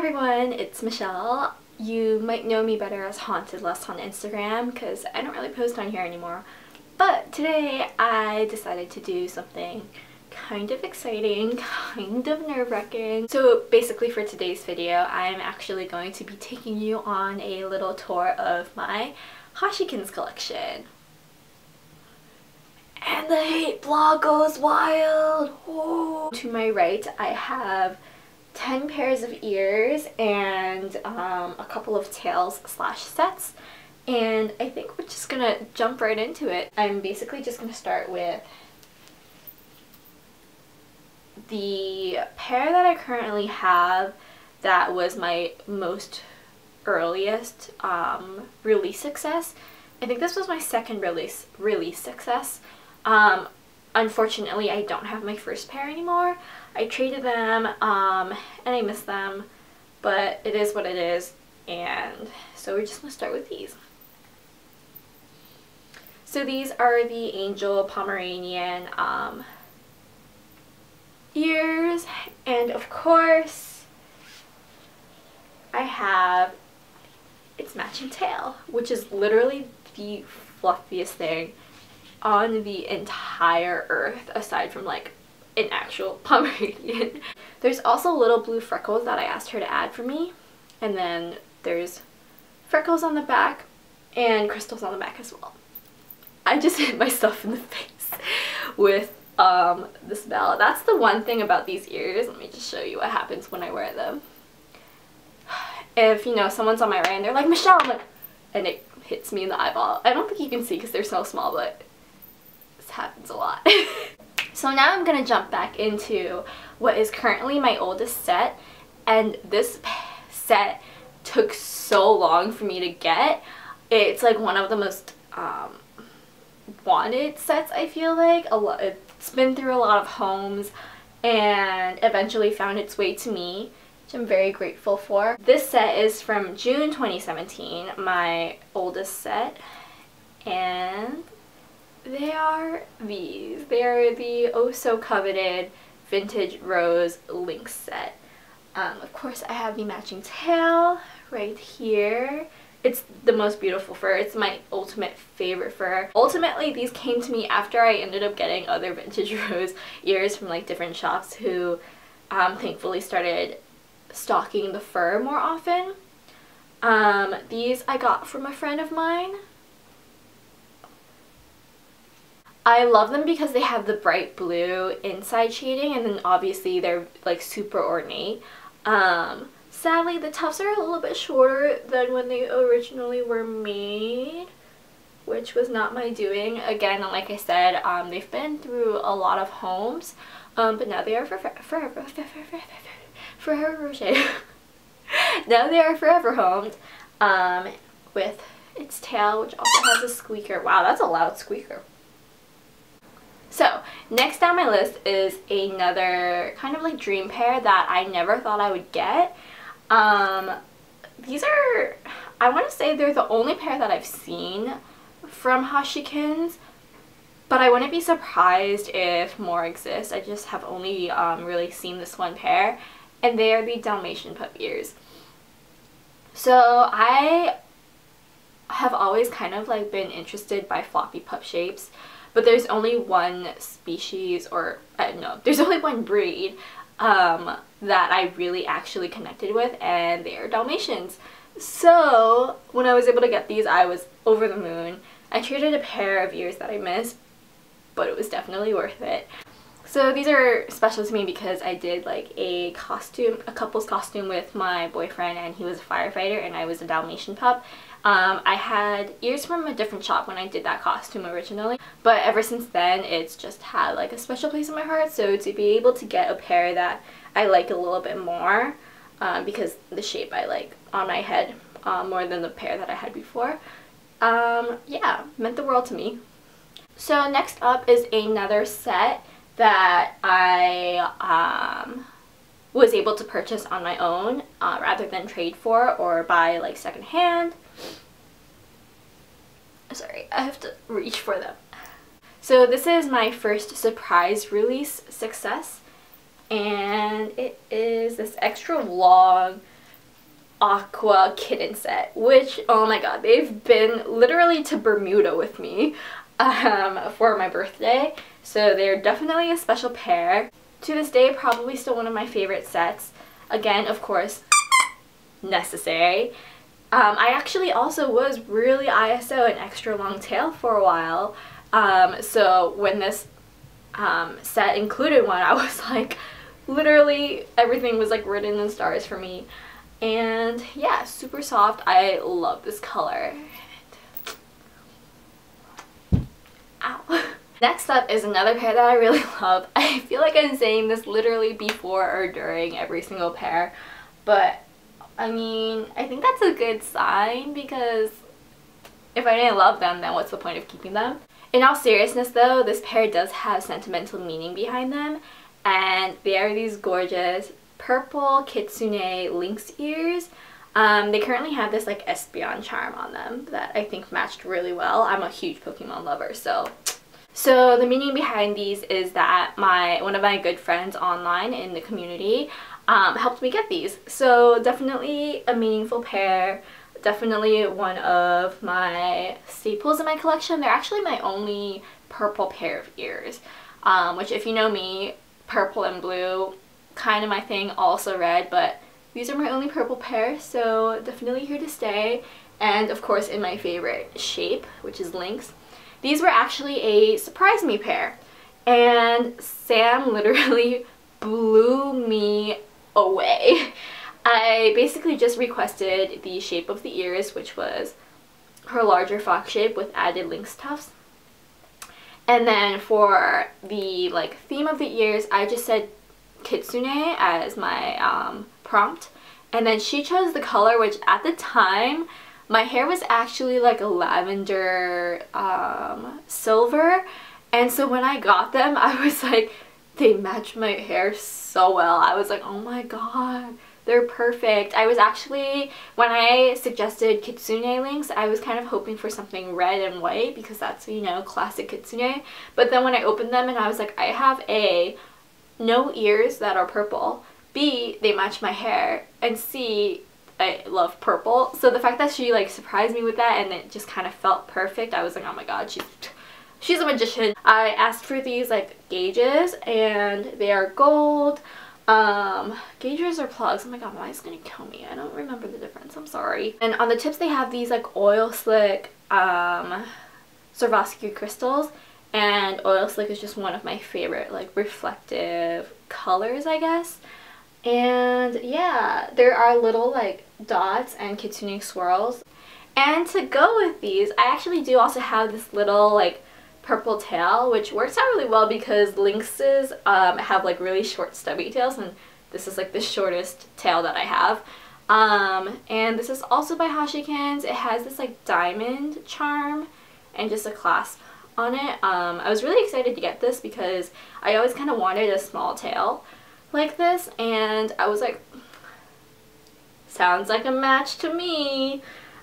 everyone, it's Michelle. You might know me better as Haunted Lust on Instagram because I don't really post on here anymore. But today I decided to do something kind of exciting, kind of nerve-wracking. So basically for today's video, I'm actually going to be taking you on a little tour of my Hoshiikins collection. And the hate blog goes wild! Oh. To my right, I have 10 pairs of ears and a couple of tails slash sets, and I think we're just gonna jump right into it. I'm basically just gonna start with the pair that I currently have that was my most earliest release success. I think this was my second release success. Unfortunately, I don't have my first pair anymore. I traded them, and I miss them, but it is what it is, and so we're just going to start with these. So these are the Angel Pomeranian ears, and of course, I have its matching tail, which is literally the fluffiest thing on the entire earth aside from like an actual Pomeranian. There's also little blue freckles that I asked her to add for me, and then there's freckles on the back and crystals on the back as well. I just hit myself in the face with this bell. That's the one thing about these ears. Let me just show you what happens when I wear them. If, you know, someone's on my right and they're like, Michelle, I'm like, and it hits me in the eyeball. I don't think you can see because they're so small, but this happens a lot. So now I'm gonna jump back into what is currently my oldest set, and this set took so long for me to get. It's like one of the most wanted sets, I feel like. It's been through a lot of homes and eventually found its way to me, which I'm very grateful for. This set is from June 2017, my oldest set, and they are these. They are the oh so coveted vintage rose lynx set. Of course I have the matching tail right here. It's the most beautiful fur. It's my ultimate favorite fur. Ultimately, these came to me after I ended up getting other vintage rose ears from like different shops who thankfully started stocking the fur more often. These I got from a friend of mine. I love them because they have the bright blue inside shading, and then obviously they're like super ornate. Sadly, the tufts are a little bit shorter than when they originally were made, which was not my doing. Again, like I said, they've been through a lot of homes, but now they are forever now they are forever homed, with its tail, which also has a squeaker. Wow, that's a loud squeaker. So, next down my list is another kind of like dream pair that I never thought I would get. These are, I want to say they're the only pair that I've seen from Hoshiikins, but I wouldn't be surprised if more exist. I just have only really seen this one pair, and they are the Dalmatian pup ears. So I have always kind of like been interested by floppy pup shapes, but there's only one species, or no, there's only one breed that I really actually connected with, and they are Dalmatians. So when I was able to get these, I was over the moon. I traded a pair of ears that I missed, but it was definitely worth it. So these are special to me because I did like a couple's costume with my boyfriend, and he was a firefighter and I was a Dalmatian pup. I had ears from a different shop when I did that costume originally, but ever since then it's just had like a special place in my heart. So to be able to get a pair that I like a little bit more, because the shape I like on my head more than the pair that I had before, yeah, meant the world to me. So next up is another set that I was able to purchase on my own rather than trade for or buy like secondhand. Sorry, I have to reach for them. So this is my first surprise release success, and it is this extra long aqua kitten set, which, oh my god, they've been literally to Bermuda with me for my birthday, so they're definitely a special pair. To this day, probably still one of my favorite sets. Again, of course, necessary. I actually also was really ISO an extra long tail for a while, so when this set included one, I was like, literally everything was like written in stars for me. And yeah, super soft. I love this color. Ow. Next up is another pair that I really love. I feel like I'm saying this literally before or during every single pair, but I mean, I think that's a good sign, because if I didn't love them, then what's the point of keeping them? In all seriousness though, this pair does have sentimental meaning behind them, and they are these gorgeous purple kitsune lynx ears. They currently have this like Espeon charm on them that I think matched really well. I'm a huge Pokemon lover, so the meaning behind these is that one of my good friends online in the community helped me get these. So definitely a meaningful pair. Definitely one of my staples in my collection. They're actually my only purple pair of ears, which, if you know me, purple and blue, kind of my thing, also red, but these are my only purple pair, so definitely here to stay. And of course in my favorite shape, which is lynx. These were actually a surprise me pair, and Sam literally blew me away. I basically just requested the shape of the ears, which was her larger fox shape with added lynx tufts. And then for the like theme of the ears, I just said kitsune as my prompt. And then she chose the color, which at the time, my hair was actually like a lavender silver. And so when I got them, I was like, they match my hair so well. I was like, oh my god, they're perfect. I was actually, when I suggested kitsune lynx, I was kind of hoping for something red and white, because that's, you know, classic kitsune. But then when I opened them and I was like, I have A, no ears that are purple, B, they match my hair, and C, I love purple. So the fact that she like surprised me with that and it just kind of felt perfect, I was like, oh my god, she's a magician. I asked for these like gauges, and they are gold. Gauges or plugs? Oh my god, mine's gonna kill me. I don't remember the difference. I'm sorry. And on the tips they have these like oil slick Swarovski crystals, and oil slick is just one of my favorite like reflective colors, I guess. And yeah, there are little like dots and kitsune swirls. And to go with these, I actually do also have this little like purple tail, which works out really well because lynxes have like really short stubby tails, and this is like the shortest tail that I have. And this is also by Hoshiikins. It has this like diamond charm and just a clasp on it. I was really excited to get this because I always kind of wanted a small tail like this, and I was like, sounds like a match to me.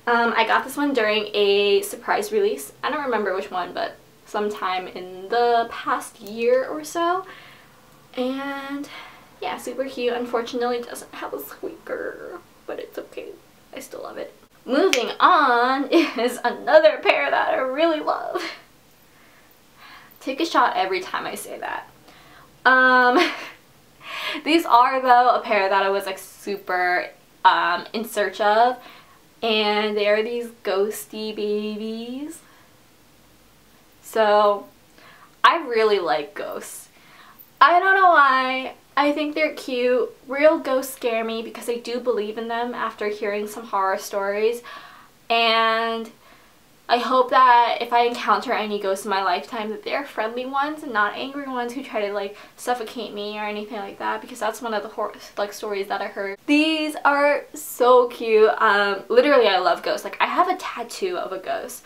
I got this one during a surprise release. I don't remember which one, but sometime in the past year or so. And yeah, super cute. Unfortunately, it doesn't have a squeaker, but it's okay. I still love it. Moving on is another pair that I really love. Take a shot every time I say that. These are, though, a pair that I was like super in search of, and they are these ghosty babies. So I really like ghosts. I don't know why. I think they're cute. Real ghosts scare me because I do believe in them after hearing some horror stories, and I hope that if I encounter any ghosts in my lifetime, that they're friendly ones and not angry ones who try to like suffocate me or anything like that, because that's one of the horror like stories that I heard. These are so cute. Literally, I love ghosts. Like, I have a tattoo of a ghost,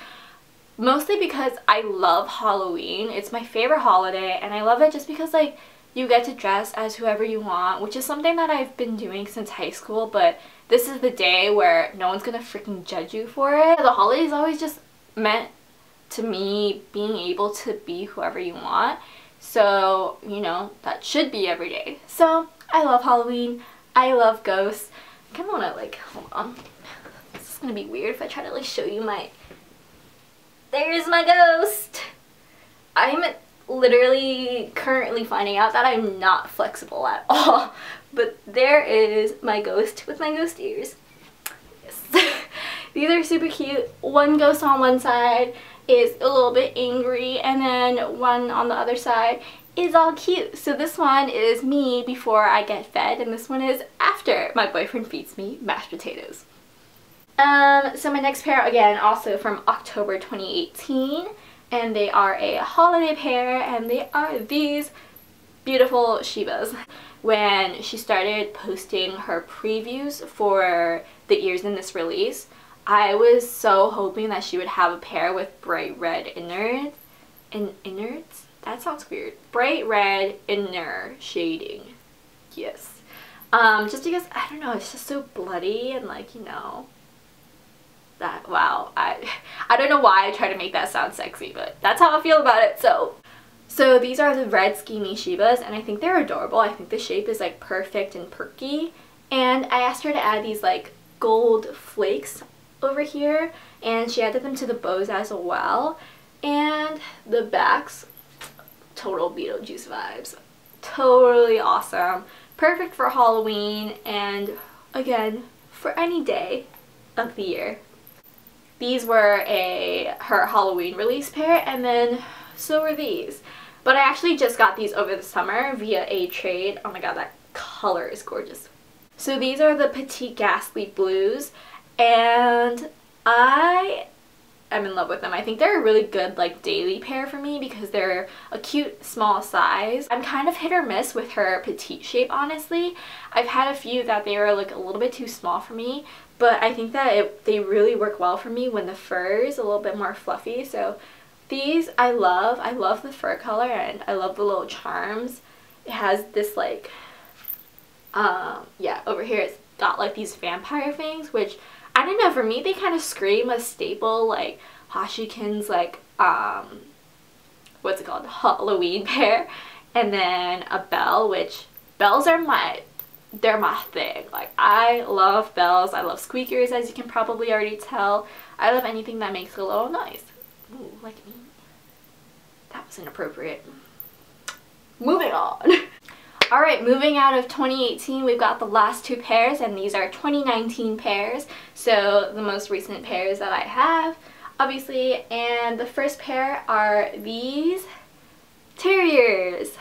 mostly because I love Halloween. It's my favorite holiday, and I love it just because like you get to dress as whoever you want, which is something that I've been doing since high school, but this is the day where no one's gonna freaking judge you for it. The holidays always just meant to me being able to be whoever you want, so you know, that should be every day. So I love Halloween, I love ghosts, I kind of want to like, hold on. This is going to be weird if I try to like show you my, there's my ghost. I'm literally currently finding out that I'm not flexible at all. But there is my ghost with my ghost ears. Yes. These are super cute. One ghost on one side is a little bit angry, and then one on the other side is all cute. So this one is me before I get fed, and this one is after my boyfriend feeds me mashed potatoes. So my next pair, again, also from October 2018, and they are a holiday pair, and they are these beautiful Shibas. When she started posting her previews for the ears in this release, I was so hoping that she would have a pair with bright red innards. Innards? That sounds weird. Bright red inner shading. Yes. Just because, I don't know, it's just so bloody and like, you know, that, wow. I don't know why I try to make that sound sexy, but that's how I feel about it, So these are the red schemy Shibas, and I think they're adorable. I think the shape is like perfect and perky. And I asked her to add these like gold flakes over here, and she added them to the bows as well. And the backs, total Beetlejuice vibes. Totally awesome. Perfect for Halloween, and again, for any day of the year. These were her Halloween release pair, and then so were these. But I actually just got these over the summer via a trade. Oh my god, that color is gorgeous. So these are the Petite Ghastly Blues, and I am in love with them. I think they're a really good like daily pair for me because they're a cute small size. I'm kind of hit or miss with her petite shape, honestly. I've had a few that they were like a little bit too small for me, but I think that they really work well for me when the fur is a little bit more fluffy. So these I love. I love the fur color, and I love the little charms. It has this like, yeah, over here it's got like these vampire fangs, which I don't know, for me they kind of scream a staple like Hoshiikins, like what's it called, Halloween pair, and then a bell, which bells are they're my thing. Like, I love bells. I love squeakers, as you can probably already tell. I love anything that makes a little noise. Ooh, like me. That was inappropriate. Moving on. Alright, moving out of 2018, we've got the last two pairs, and these are 2019 pairs, so the most recent pairs that I have, obviously. And the first pair are these terriers.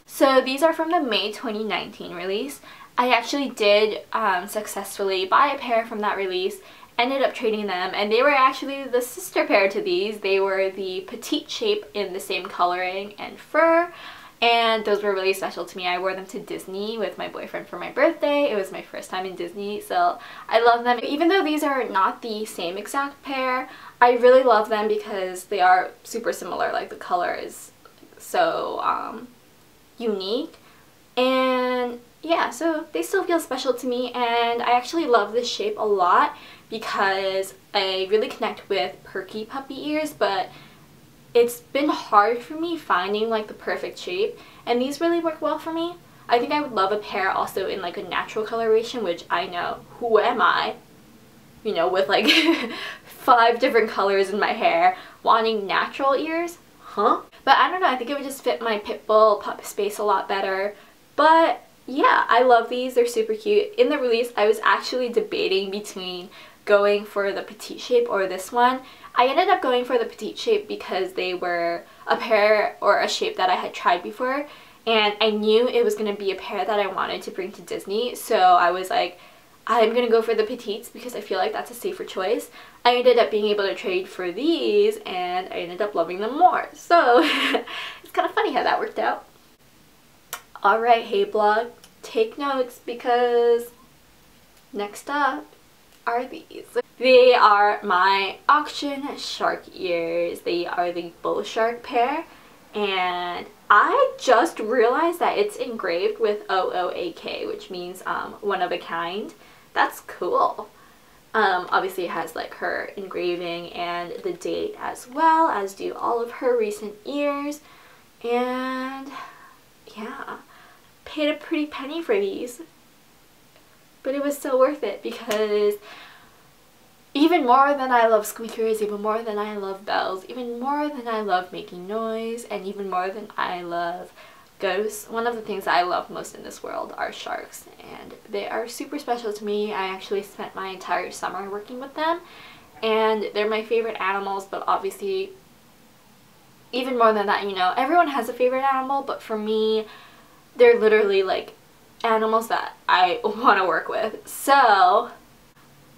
So these are from the May 2019 release. I actually did successfully buy a pair from that release, ended up trading them, and they were actually the sister pair to these. They were the petite shape in the same coloring and fur, and those were really special to me. I wore them to Disney with my boyfriend for my birthday. It was my first time in Disney, so I love them. Even though these are not the same exact pair, I really love them because they are super similar. Like, the color is so unique, and yeah, so they still feel special to me. And I actually love this shape a lot because I really connect with perky puppy ears, but it's been hard for me finding like the perfect shape, and these really work well for me. I think I would love a pair also in like a natural coloration, which I know, who am I, you know, with like 5 different colors in my hair, wanting natural ears, huh? But I don't know, I think it would just fit my pitbull pup space a lot better. But yeah, I love these. They're super cute. In the release, I was actually debating between going for the petite shape or this one. I ended up going for the petite shape because they were a pair or a shape that I had tried before, and I knew it was going to be a pair that I wanted to bring to Disney, so I was like, I'm going to go for the petites because I feel like that's a safer choice. I ended up being able to trade for these, and I ended up loving them more. So it's kind of funny how that worked out. Alright, hey blog, take notes because next up are these. They are my auction shark ears. They are the bull shark pair, and I just realized that it's engraved with OOAK, which means one of a kind. That's cool. Obviously it has like her engraving and the date as well, as do all of her recent ears. And yeah, paid a pretty penny for these. but it was so worth it because even more than I love squeakers, even more than I love bells, even more than I love making noise, and even more than I love ghosts, one of the things I love most in this world are sharks, and they are super special to me. I actually spent my entire summer working with them, and they're my favorite animals, but obviously even more than that, you know, everyone has a favorite animal, but for me, they're literally like animals that I want to work with. So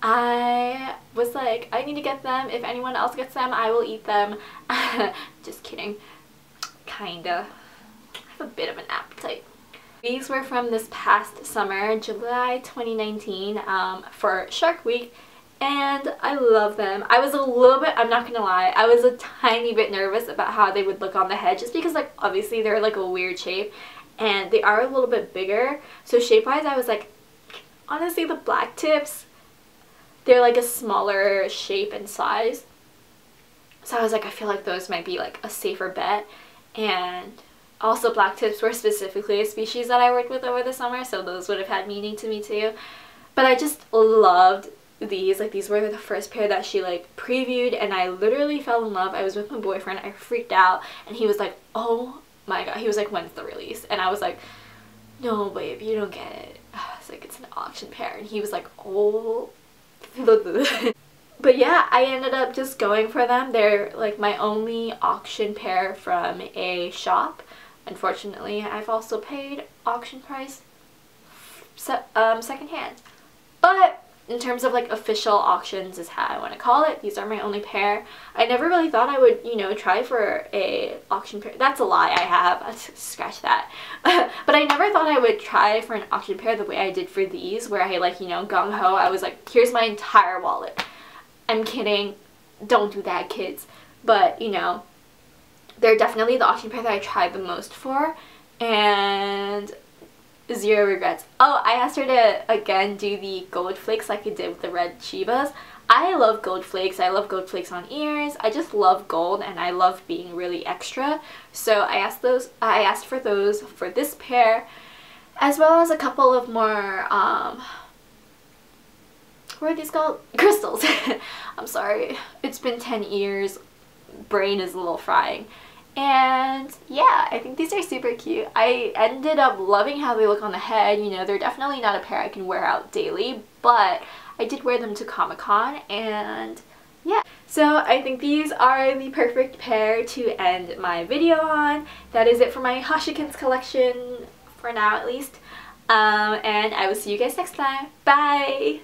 I was like, I need to get them. If anyone else gets them, I will eat them. Just kidding. Kinda. I have a bit of an appetite. These were from this past summer, July 2019, for Shark Week, and I love them. I was a little bit, I'm not gonna lie, I was a tiny bit nervous about how they would look on the head, just because like obviously they're like a weird shape and they are a little bit bigger. So shape wise I was like, honestly the black tips, they're like a smaller shape and size. So I was like, I feel like those might be like a safer bet. And also black tips were specifically a species that I worked with over the summer, so those would have had meaning to me too. But I just loved these. Like, these were the first pair that she like previewed, and I literally fell in love. I was with my boyfriend, I freaked out, and he was like, oh my god, he was like, when's the release? And I was like, no babe, you don't get it. I was like, it's an auction pair, and he was like, oh. But yeah, I ended up just going for them. They're like my only auction pair from a shop. Unfortunately, I've also paid auction price secondhand. But in terms of like official auctions is how I want to call it, these are my only pair. I never really thought I would, you know, try for a auction pair. That's a lie, I have. Scratch that. But I never thought I would try for an auction pair the way I did for these, where I like, you know, gung-ho. I was like, here's my entire wallet. I'm kidding. Don't do that, kids. But, you know, they're definitely the auction pair that I tried the most for, and zero regrets. Oh, I asked her to again do the gold flakes like I did with the red Chivas. I love gold flakes. I love gold flakes on ears. I just love gold, and I love being really extra. So I asked for those for this pair, as well as a couple of more what are these called? Crystals. I'm sorry. It's been 10 years. Brain is a little frying. And yeah, I think these are super cute. I ended up loving how they look on the head. You know, they're definitely not a pair I can wear out daily, but I did wear them to Comic-Con, and yeah. So I think these are the perfect pair to end my video on. That is it for my Hoshiikins collection, for now at least. And I will see you guys next time. Bye!